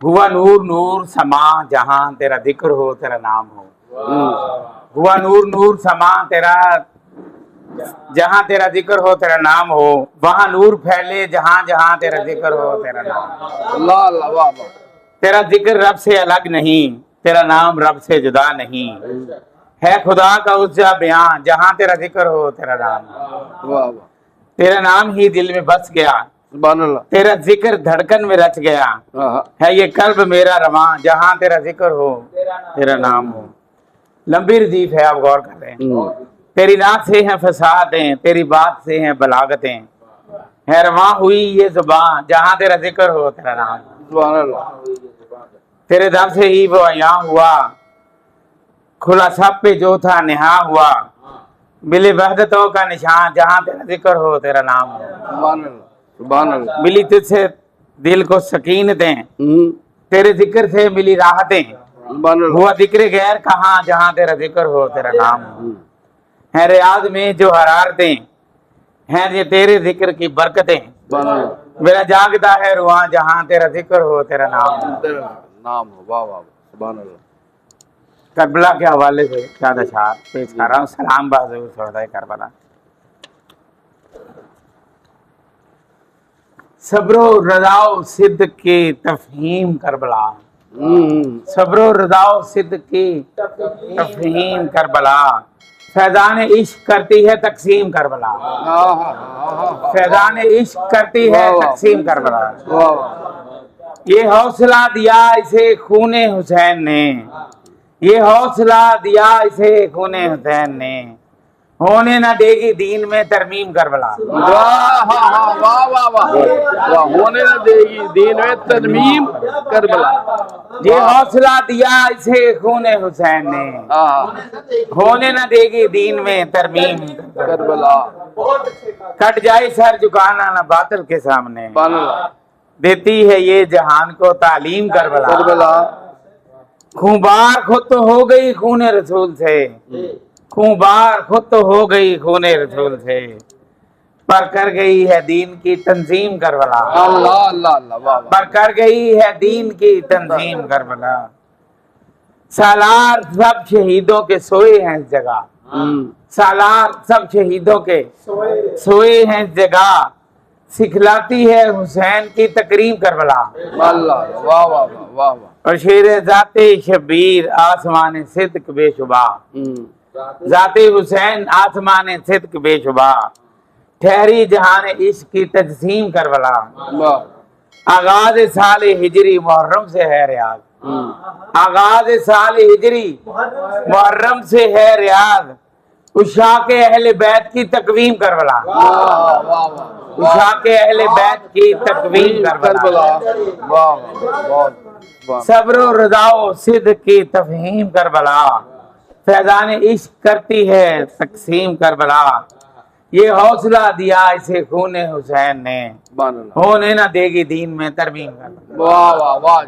हुआ नूर नूर समा जहां तेरा जिक्र हो तेरा नाम हो। हुआ नूर नूर समा तेरा जहां तेरा जिक्र हो तेरा नाम हो। वहां नूर फैले जहां जहां तेरा जिक्र हो तेरा नाम हो। अल्लाह अल्लाह वाह वाह तेरा जिक्र रब से अलग नहीं, तेरा नाम रब से जुदा नहीं। है खुदा का उज्जा बयां जहां तेरा जिक्र हो तेरा नाम हो। वाह वाह तेरा नाम ही दिल में बस गया, सुभान अल्लाह तेरा जिक्र धड़कन में रच गया। हाँ है ये कल्ब मेरा रवां जहां तेरा जिक्र हो तेरा नाम हो। लंबी रजीफ है, आप गौर कर रहे हैं। तेरी नात से हैं फसादें, तेरी बात से हैं बलागतें। है रवां हुई ये जुबान जहां तेरा जिक्र हो तेरा नाम हो। सुभान अल्लाह तेरे दम से ही वो यहाँ हुआ, खुला सब पे जो था नेहा हुआ। मिली वहदतों का निशान जहां तेरा जिक्र हो तेरा नाम हो। सुभान अल्लाह सुभान अल्लाह मिली तुझसे दिल को सकीनतें, तेरे जिक्र से मिली राहतें। सुभान अल्लाह हुआ जिक्र गैर कहाँ जहां तेरा जिक्र हो तेरा नाम हो। है रियाज में जो हरारतें हैं ये तेरे जिक्र की बरकतें। सुभान अल्लाह मेरा जागता है रुआ जहां तेरा जिक्र हो तेरा नाम हो। तेरा नाम हो वाह वाह सुभान अल्लाह करबला के हवाले से चार अशार पेश कर रहा हूँ। सलाम बहज़ूर शोहदाए करबला। सब्रो रज़ाओ सिद्द की तफहीम करबला। सब्रो रज़ाओ सिद्द की तफहीम करबला। फैज़ान इश्क करती है तकसीम करबला। फैज़ान इश्क करती है तकसीम करबला। ये हौसला दिया इसे खूने हुसैन ने, ये हौसला दिया इसे खूने हुसैन ने। होने न देगी दीन में तरमीम करबला। वाह वाह वाह वाह वाह होने न देगी दीन में तरमीम करबला। ये हौसला दिया इसे खूने हुसैन ने, होने न देगी दीन में तरमीम करबला कट जाए सर झुकाना न बातिल के सामने। सुभान अल्लाह देती है ये जहान को तालीम करबला। करबला खूंबार खुद तो हो गई खूने रसूल से, खूंबार खुद तो हो गई खूने रसूल से। पर कर गई है दीन की तंजीम करबला। अल्लाह अल्लाह अल्लाह वाह वाह पर कर गई है दीन की तंजीम करबला। सालार सब शहीदों के सोए हैं इस जगह। सालार सब शहीदों के सोए हैं इस जगह। सिखलाती है हुसैन की तकरीम करबला। अल्लाह वाह वाह वाह वाह और शेर जाते शबीर आसमान सिद्क बेशुबा। जाते हुसैन आसमान सिद्क बेशुबा। ठहरी जहान इश्क की तजसीम करबला। वाह आगाज साल हिजरी मुहर्रम से है रियाज। आगाज साल हिजरी मुहर्रम से है रियाज। उशा के अहले बैत की तकवीम करबला। वाह वाह उशा के अहले बैत की तकवीम करबला। वाह वाह सब्र रज़ाओ सिद्द की तफहीम करबला। फैज़ान इश्क करती है तकसीम करबला। ये हौसला दिया इसे खूने हुसैन ने, होने न देगी दीन में तरमीम करबला। वाह वाह वाह